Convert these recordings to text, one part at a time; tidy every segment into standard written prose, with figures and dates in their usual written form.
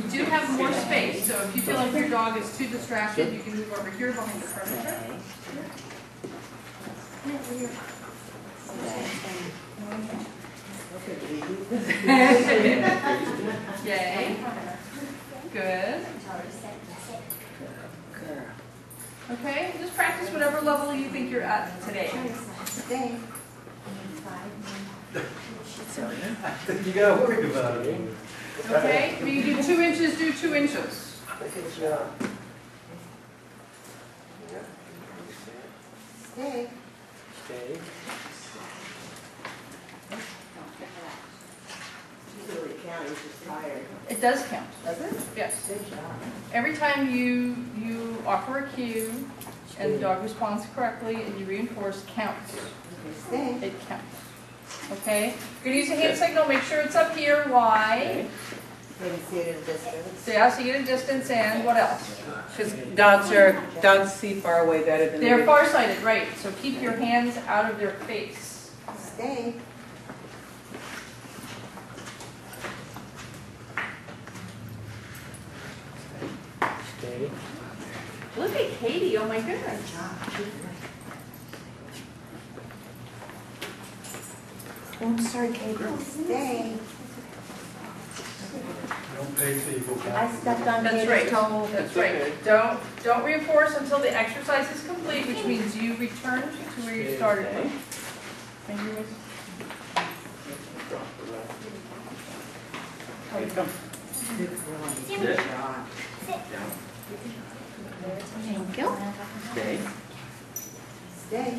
You do have more space, so if you feel like your dog is too distracted, you can move over here behind the furniture. Yay. Good. Okay, just practice whatever level you think you're at today. Stay. You gotta worry about it. Okay, when you do 2 inches, do 2 inches. Stay. Stay. Usually it counts, he's just tired. It does count. Does it? Yes. Good job. Every time you offer a cue and the dog responds correctly and you reinforce, counts. Stay. It counts. Okay? You're going to use a hand signal. Make sure it's up here. Why? Maybe see it in distance. So yeah, so you get a distance and what else? Because dogs see far away better than They're farsighted, right. So keep your hands out of their face. Stay. Stay. Look at Katie. Oh my goodness. Oh, I'm sorry, Katie. Stay. Don't pay till you go I back. stepped on That's Katie's right. toe. That's right. Don't reinforce until the exercise is complete, which means you return to where you started from. And you was- Okay, come. Good job. Thank you. Stay. Stay.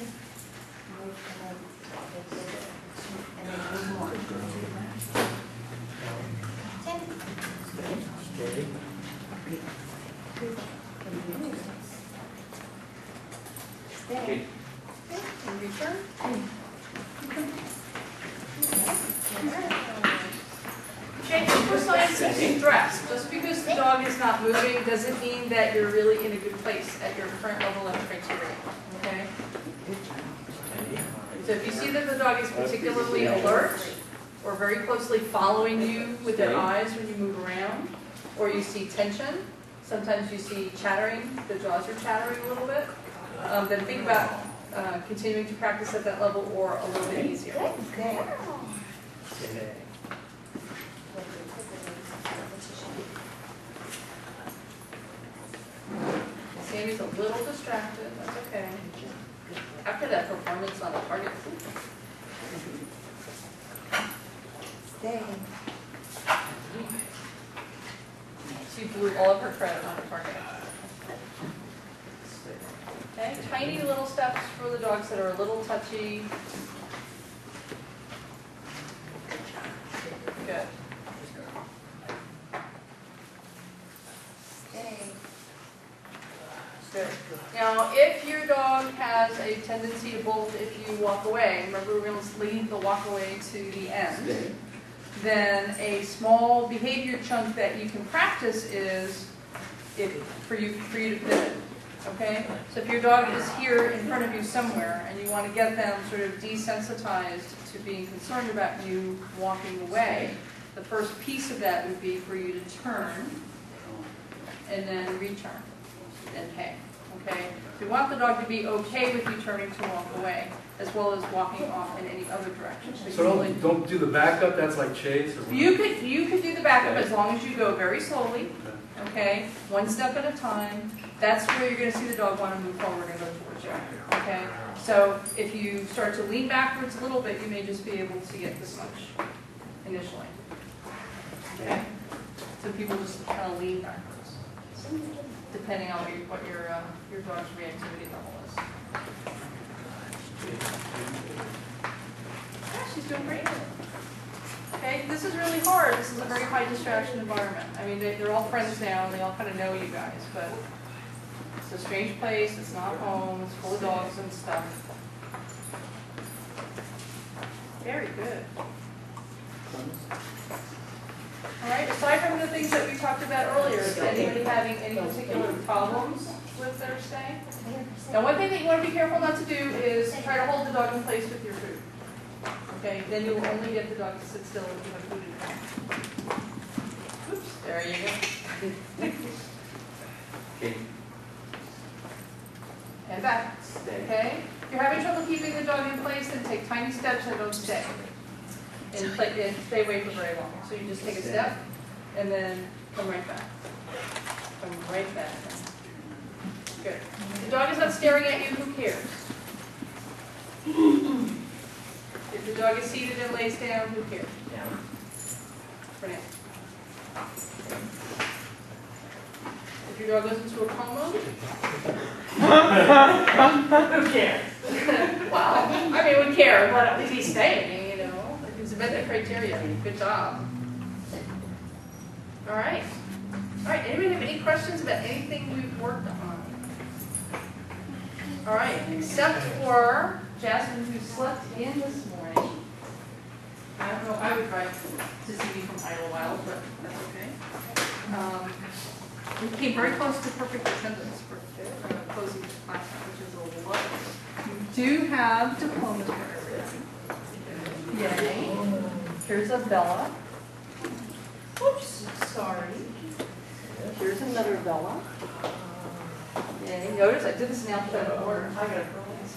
And then one more. Stay. Stay. And return. Change for signs of stress. Just because the dog is not moving doesn't mean that you're really in a good place at your current level of criteria. Okay? So if you see that the dog is particularly alert or very closely following you with their eyes when you move around, or you see tension, sometimes you see chattering, the jaws are chattering a little bit, then think about continuing to practice at that level or a little bit easier. Stay. Stay. Sammy's a little distracted, that's okay. After that performance on the target, Stay. she blew all of her credit on the target. Okay, tiny little steps for the dogs that are a little touchy. Good. Stay. Good. Now, if your dog has a tendency to bolt if you walk away, remember we're going to leave the walk away to the end, then a small behavior chunk that you can practice is for you to pivot. Okay? So if your dog is here in front of you somewhere and you want to get them sort of desensitized to being concerned about you walking away, the first piece of that would be for you to turn and then return and pay. Okay? So we want the dog to be okay with you turning to walk away, as well as walking off in any other direction. So don't do the backup, that's like chase or what? You could do the backup as long as you go very slowly, okay? One step at a time. That's where you're going to see the dog want to move forward and go towards you, okay? So if you start to lean backwards a little bit, you may just be able to get this much initially, okay? So people just kind of lean backwards, depending on what your dog's reactivity level is. Yeah, she's doing great. Okay, this is really hard. This is a very high distraction environment. I mean, they're all friends now, and they all kind of know you guys, but it's a strange place. It's not home. It's full of dogs and stuff. Very good. All right, aside from the things that we talked about earlier, is anybody having any particular problems with their stay? Now, one thing that you want to be careful not to do is try to hold the dog in place with your food. Okay, then you will only get the dog to sit still if you have food in your hand. Oops, There you go. Okay. And back. Stay. Okay? If you're having trouble keeping the dog in place, then take tiny steps and don't stay. And stay away for very long. So you just take a step and then come right back. Come right back. Good. If the dog is not staring at you, who cares? If the dog is seated and lays down, who cares? Down. For now. If your dog goes into a coma, who cares? Well, I mean, we care, but at least he's staying, you know. He's met that criteria. Good job. All right. All right, anybody have any questions about anything we've worked on? All right, except for Jasmine, who slept in this morning. I don't know, I would write to see you from Idlewild, but that's okay. We came very close to perfect attendance for closing the class, which is a little low. You do have diplomas for everything. Yay. Here's a Bella. Oops, sorry. Here's another Bella. Yay. Notice I did this in alphabetical order. I got it for once.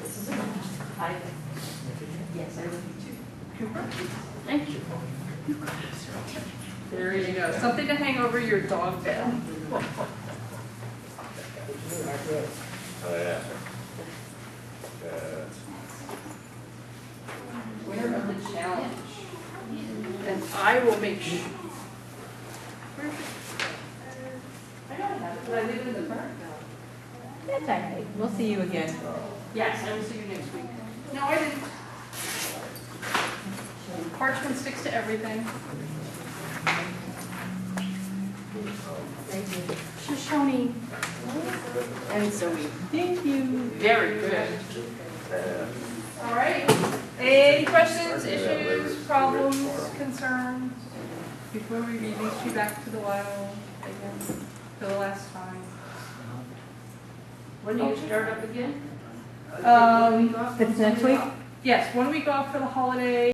This is a I. Yes, I love you too. Cooper. Thank you. There you go. Something to hang over your dog bed. Oh, yeah. Winner of the challenge. And I will make sure. I don't have it. Did I leave it in the front? That's all right. We'll see you again. Yes, I will see you next week. No, I didn't. Parchment sticks to everything. Shoshone. And so we thank you. Very good. All right. Any questions, issues, problems, concerns? Before we release you back to the wild again for the last time. When do you start up again? It's next week? Yes, 1 week off for the holiday.